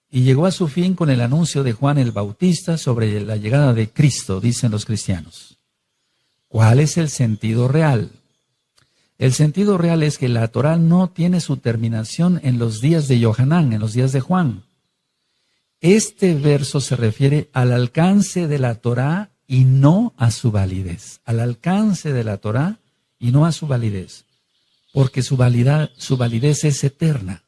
Y llegó a su fin con el anuncio de Juan el Bautista sobre la llegada de Cristo, dicen los cristianos. ¿Cuál es el sentido real? El sentido real es que la Torá no tiene su terminación en los días de Yohanan, en los días de Juan. Este verso se refiere al alcance de la Torá y no a su validez. Al alcance de la Torá y no a su validez. Porque su validez es eterna.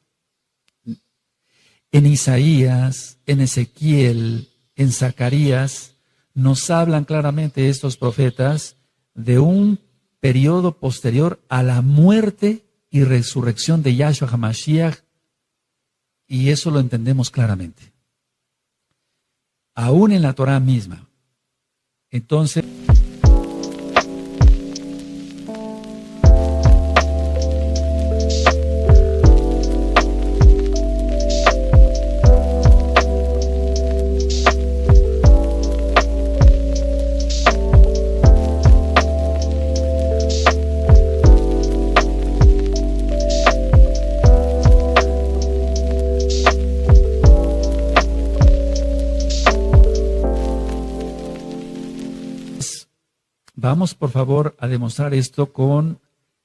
En Isaías, en Ezequiel, en Zacarías, nos hablan claramente estos profetas de un periodo posterior a la muerte y resurrección de Yahshua HaMashiach, y eso lo entendemos claramente. Aún en la Torá misma, Entonces, vamos por favor a demostrar esto con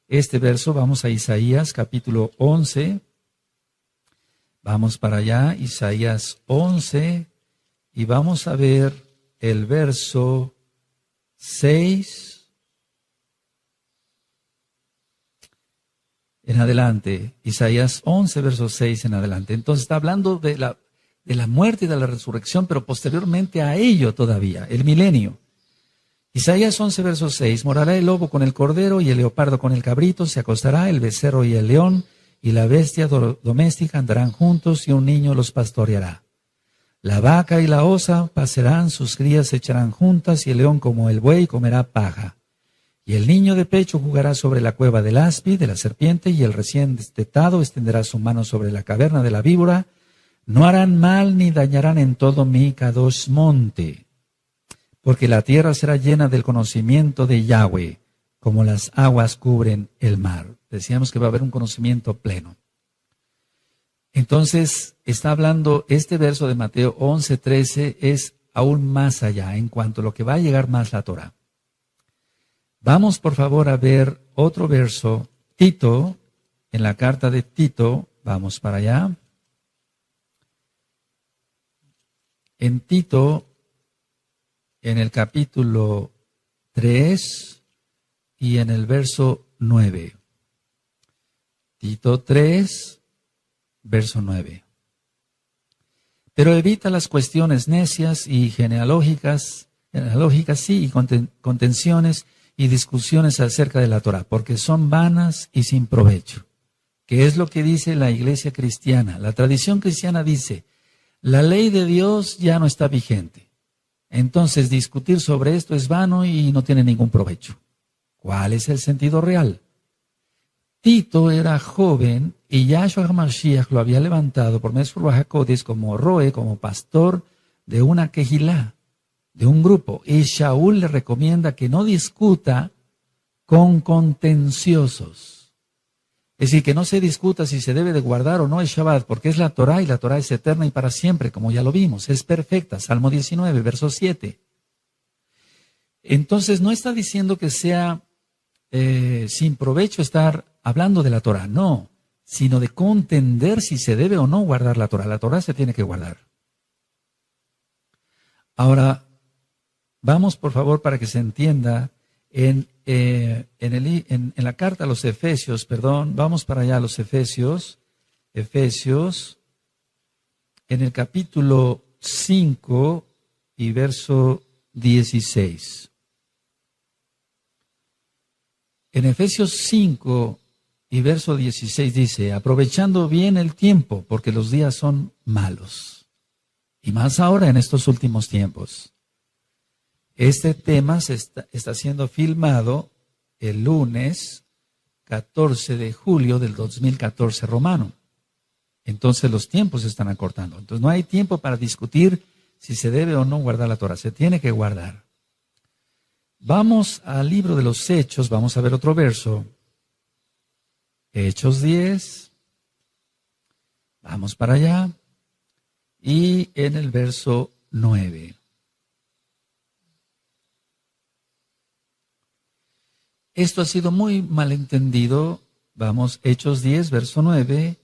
este verso. Vamos a Isaías capítulo 11. Vamos para allá, Isaías 11, y vamos a ver el verso 6 en adelante. Isaías 11, verso 6 en adelante. Entonces está hablando de la muerte y de la resurrección, pero posteriormente a ello todavía, el milenio. Isaías 11, verso 6, morará el lobo con el cordero y el leopardo con el cabrito, se acostará el becerro y el león, y la bestia doméstica andarán juntos y un niño los pastoreará. La vaca y la osa pasarán, sus crías se echarán juntas y el león como el buey comerá paja. Y el niño de pecho jugará sobre la cueva del aspi, de la serpiente, y el recién destetado extenderá su mano sobre la caverna de la víbora. No harán mal ni dañarán en todo mi Kadosh monte, porque la tierra será llena del conocimiento de Yahweh, como las aguas cubren el mar. Decíamos que va a haber un conocimiento pleno. Entonces, está hablando, este verso de Mateo 11:13 es aún más allá, en cuanto a lo que va a llegar más la Torah. Vamos, por favor, a ver otro verso, Tito, en la carta de Tito, vamos para allá. En Tito, en el capítulo 3 y en el verso 9. Tito 3, verso 9. Pero evita las cuestiones necias y genealógicas sí, y contenciones y discusiones acerca de la Torah, porque son vanas y sin provecho. ¿Qué es lo que dice la iglesia cristiana? La tradición cristiana dice, la ley de Dios ya no está vigente. Entonces, discutir sobre esto es vano y no tiene ningún provecho. ¿Cuál es el sentido real? Tito era joven y Yahshua HaMashiach lo había levantado por medio de Ruach HaKodesh como roe, como pastor de una quejilá, de un grupo. Y Shaul le recomienda que no discuta con contenciosos. Es decir, que no se discuta si se debe de guardar o no el Shabbat, porque es la Torah y la Torah es eterna y para siempre, como ya lo vimos, es perfecta. Salmo 19, verso 7. Entonces no está diciendo que sea sin provecho estar hablando de la Torah, no, sino de contender si se debe o no guardar la Torah. La Torah se tiene que guardar. Ahora, vamos por favor para que se entienda en la carta a los Efesios, vamos para allá a los Efesios, en el capítulo 5 y verso 16. En Efesios 5 y verso 16 dice, aprovechando bien el tiempo, porque los días son malos, y más ahora en estos últimos tiempos. Este tema está siendo filmado el lunes 14 de julio del 2014 romano. Entonces los tiempos se están acortando. Entonces no hay tiempo para discutir si se debe o no guardar la Torah. Se tiene que guardar. Vamos al libro de los Hechos. Vamos a ver otro verso. Hechos 10. Vamos para allá. Y en el verso 9. Esto ha sido muy malentendido. Vamos, Hechos 10, verso 9.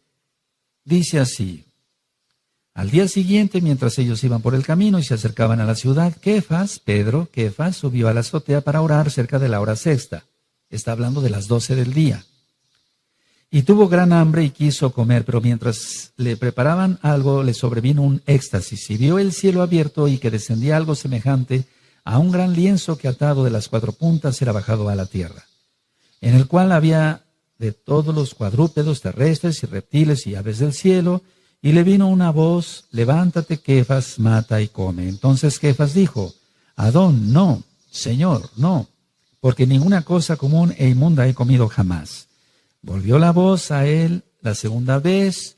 Dice así. Al día siguiente, mientras ellos iban por el camino y se acercaban a la ciudad, Pedro subió a la azotea para orar cerca de la hora sexta. Está hablando de las 12 del día. Y tuvo gran hambre y quiso comer, pero mientras le preparaban algo, le sobrevino un éxtasis y vio el cielo abierto y que descendía algo semejante a un gran lienzo que atado de las 4 puntas era bajado a la tierra, en el cual había de todos los cuadrúpedos terrestres y reptiles y aves del cielo, y le vino una voz, levántate, Kefas, mata y come. Entonces Kefas dijo, Adón, no, Señor, no, porque ninguna cosa común e inmunda he comido jamás. Volvió la voz a él la segunda vez.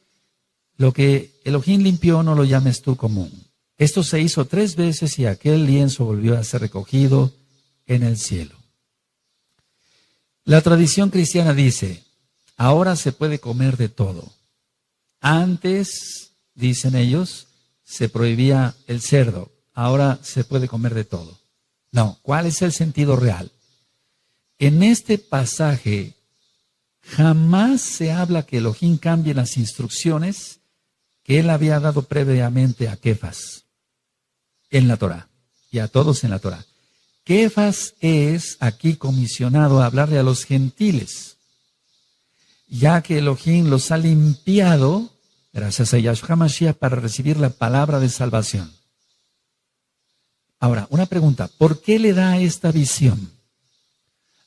Lo que Elohim limpió no lo llames tú común. Esto se hizo 3 veces y aquel lienzo volvió a ser recogido en el cielo. La tradición cristiana dice, ahora se puede comer de todo. Antes, dicen ellos, se prohibía el cerdo. Ahora se puede comer de todo. No, ¿cuál es el sentido real? En este pasaje jamás se habla que Elohim cambie las instrucciones que él había dado previamente a Kefas en la Torá y a todos en la Torá. Kefas es aquí comisionado a hablarle a los gentiles, ya que Elohim los ha limpiado, gracias a Yahshua Mashiach, para recibir la palabra de salvación. Ahora, una pregunta, ¿por qué le da esta visión?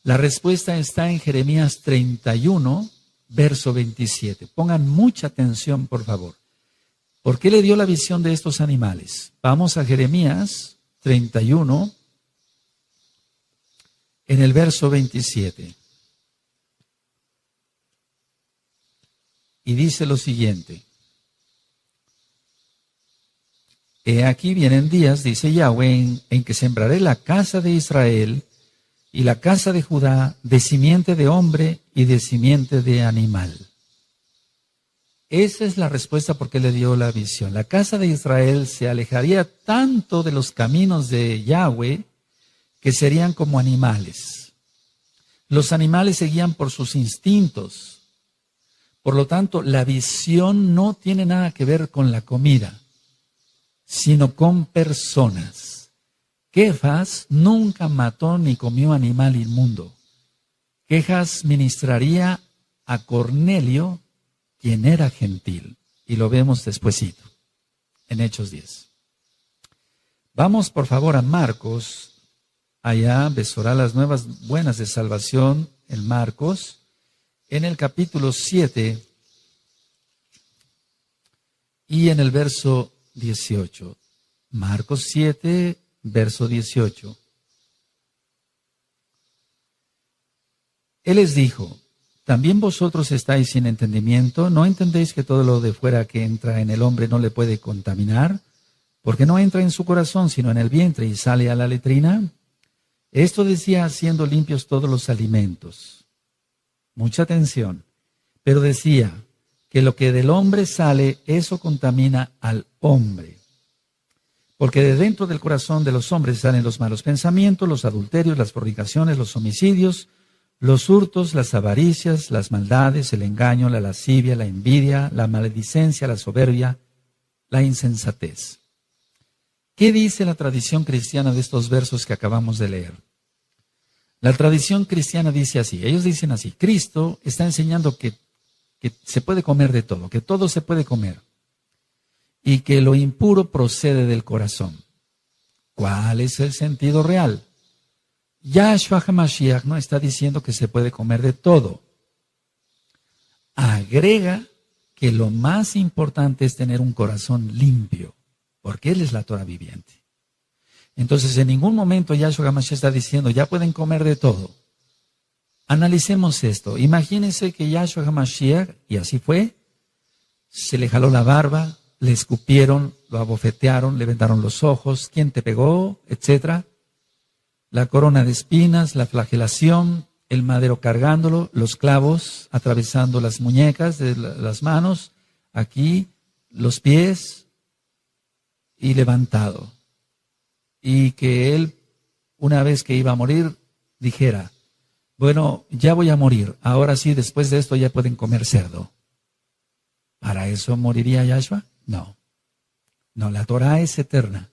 La respuesta está en Jeremías 31, verso 27. Pongan mucha atención, por favor. ¿Por qué le dio la visión de estos animales? Vamos a Jeremías 31, en el verso 27. Y dice lo siguiente. He aquí vienen días, dice Yahweh, en que sembraré la casa de Israel y la casa de Judá de simiente de hombre y de simiente de animal. Esa es la respuesta por qué le dio la visión. La casa de Israel se alejaría tanto de los caminos de Yahweh que serían como animales. Los animales se guían por sus instintos. Por lo tanto, la visión no tiene nada que ver con la comida, sino con personas. Kefas nunca mató ni comió animal inmundo. Kefas ministraría a Cornelio, quien era gentil, y lo vemos despuesito, en Hechos 10. Vamos por favor a Marcos, allá besorá las nuevas buenas de salvación en Marcos, en el capítulo 7 y en el verso 18. Marcos 7, verso 18. Él les dijo, ¿también vosotros estáis sin entendimiento? ¿No entendéis que todo lo de fuera que entra en el hombre no le puede contaminar? Porque no entra en su corazón, sino en el vientre y sale a la letrina. Esto decía haciendo limpios todos los alimentos. Mucha atención. Pero decía que lo que del hombre sale, eso contamina al hombre. Porque de dentro del corazón de los hombres salen los malos pensamientos, los adulterios, las fornicaciones, los homicidios, los hurtos, las avaricias, las maldades, el engaño, la lascivia, la envidia, la maledicencia, la soberbia, la insensatez. ¿Qué dice la tradición cristiana de estos versos que acabamos de leer? La tradición cristiana dice así, ellos dicen así, Cristo está enseñando que se puede comer de todo, que todo se puede comer, y que lo impuro procede del corazón. ¿Cuál es el sentido real? Yahshua HaMashiach no está diciendo que se puede comer de todo. Agrega que lo más importante es tener un corazón limpio, porque Él es la Torah viviente. Entonces, en ningún momento Yahshua HaMashiach está diciendo, ya pueden comer de todo. Analicemos esto. Imagínense que Yahshua HaMashiach, y así fue, se le jaló la barba, le escupieron, lo abofetearon, le vendaron los ojos, ¿quién te pegó?, etcétera. La corona de espinas, la flagelación, el madero cargándolo, los clavos atravesando las muñecas de las manos, aquí, los pies, y levantado. Y que él, una vez que iba a morir, dijera, bueno, ya voy a morir, ahora sí, después de esto ya pueden comer cerdo. ¿Para eso moriría Yahshua? No. No, la Torah es eterna.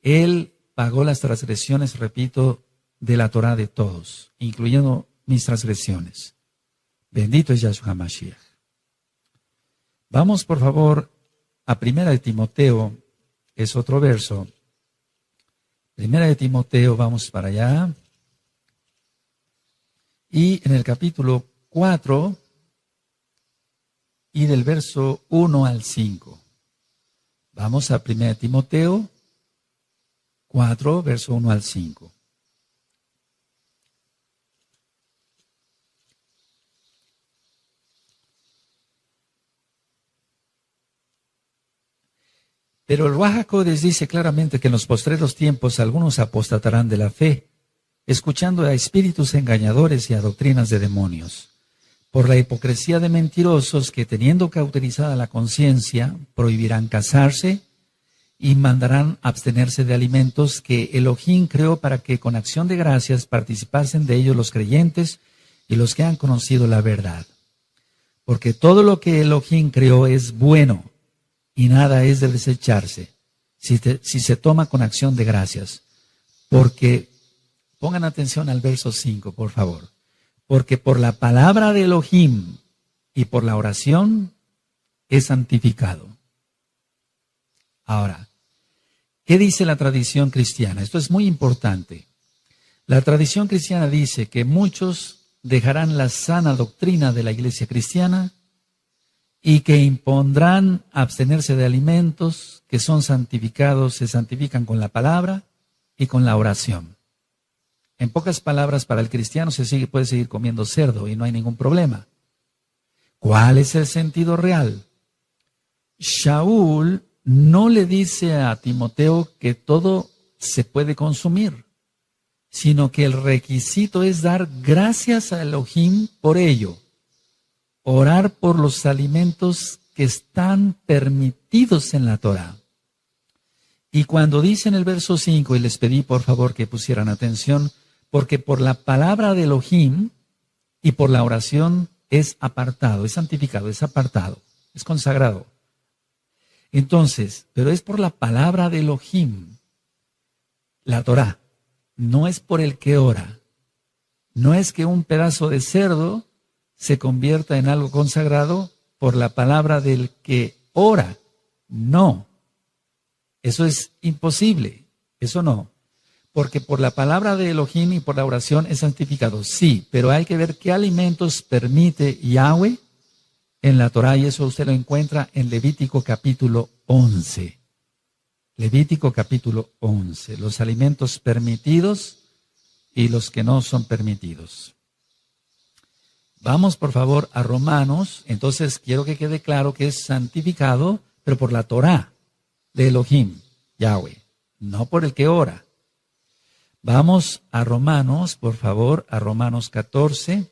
Él pagó las transgresiones, repito, de la Torah de todos, incluyendo mis transgresiones. Bendito es Yahshua HaMashiach. Vamos, por favor, a 1 de Timoteo, es otro verso. 1 de Timoteo, vamos para allá. Y en el capítulo 4, y del verso 1 al 5. Vamos a 1 de Timoteo 4, verso 1 al 5. Pero el Ruach HaKodesh dice claramente que en los postreros tiempos algunos apostatarán de la fe, escuchando a espíritus engañadores y a doctrinas de demonios, por la hipocresía de mentirosos que, teniendo cauterizada la conciencia, prohibirán casarse y mandarán abstenerse de alimentos que Elohim creó para que con acción de gracias participasen de ellos los creyentes y los que han conocido la verdad. Porque todo lo que Elohim creó es bueno y nada es de desecharse si se toma con acción de gracias. Porque, pongan atención al verso 5, por favor. Porque por la palabra de Elohim y por la oración es santificado. Ahora, ¿qué dice la tradición cristiana? Esto es muy importante. La tradición cristiana dice que muchos dejarán la sana doctrina de la iglesia cristiana y que impondrán abstenerse de alimentos que son santificados, se santifican con la palabra y con la oración. En pocas palabras, para el cristiano puede seguir comiendo cerdo y no hay ningún problema. ¿Cuál es el sentido real? Shaul no le dice a Timoteo que todo se puede consumir, sino que el requisito es dar gracias a Elohim por ello, orar por los alimentos que están permitidos en la Torah. Y cuando dice en el verso 5, y les pedí por favor que pusieran atención, porque por la palabra de Elohim y por la oración es apartado, es santificado, es apartado, es consagrado. Entonces, pero es por la palabra de Elohim, la Torah, no es por el que ora. No es que un pedazo de cerdo se convierta en algo consagrado por la palabra del que ora. No, eso es imposible, eso no. Porque por la palabra de Elohim y por la oración es santificado, sí, pero hay que ver qué alimentos permite Yahweh en la Torah, y eso usted lo encuentra en Levítico capítulo 11. Levítico capítulo 11, los alimentos permitidos y los que no son permitidos. Vamos por favor a Romanos. Entonces quiero que quede claro que es santificado, pero por la Torah de Elohim, Yahweh, no por el que ora. Vamos a Romanos, por favor, a Romanos 14.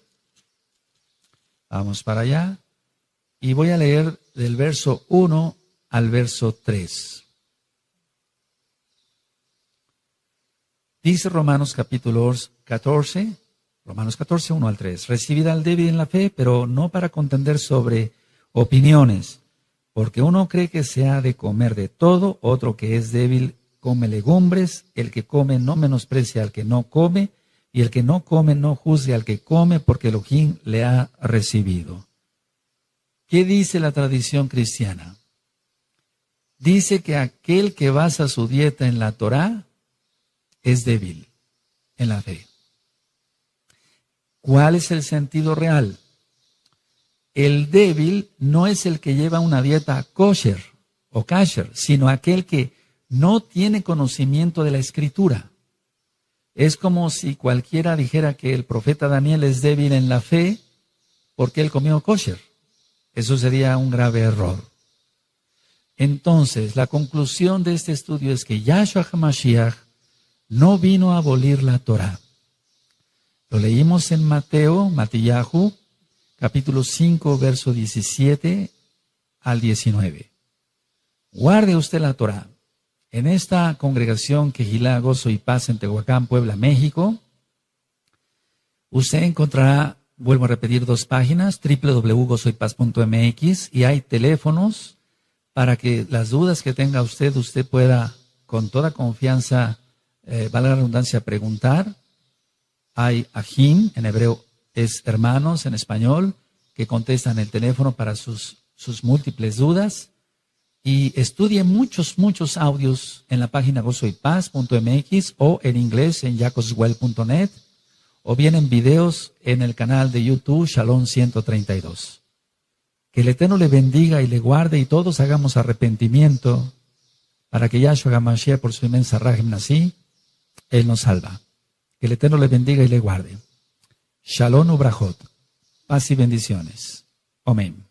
Vamos para allá. Y voy a leer del verso 1 al verso 3. Dice Romanos capítulo 14, Romanos 14, 1 al 3. Recibid al débil en la fe, pero no para contender sobre opiniones, porque uno cree que se ha de comer de todo, otro que es débil come legumbres, el que come no menosprecia al que no come, y el que no come no juzgue al que come, porque Elohim le ha recibido. ¿Qué dice la tradición cristiana? Dice que aquel que basa su dieta en la Torá es débil en la fe. ¿Cuál es el sentido real? El débil no es el que lleva una dieta kosher o kasher, sino aquel que no tiene conocimiento de la Escritura. Es como si cualquiera dijera que el profeta Daniel es débil en la fe porque él comió kosher. Eso sería un grave error. Entonces, la conclusión de este estudio es que Yahshua HaMashiach no vino a abolir la Torah. Lo leímos en Matillahu, capítulo 5, verso 17 al 19. Guarde usted la Torah. En esta congregación Kehilá, Gozo y Paz en Tehuacán, Puebla, México, usted encontrará, vuelvo a repetir, 2 páginas, www.gozoypaz.mx, y hay teléfonos para que las dudas que tenga usted pueda con toda confianza, valga la redundancia, preguntar. Hay ajim, en hebreo es hermanos, en español, que contestan el teléfono para sus múltiples dudas. Y estudie muchos audios en la página gozoypaz.mx o en inglés en jacobswell.net, o bien en videos en el canal de YouTube Shalom 132. Que el Eterno le bendiga y le guarde, y todos hagamos arrepentimiento para que Yahshua HaMashiach, por su inmensa Rahem Nasi, Él nos salva. Que el Eterno le bendiga y le guarde. Shalom ubrajot. Paz y bendiciones. Amén.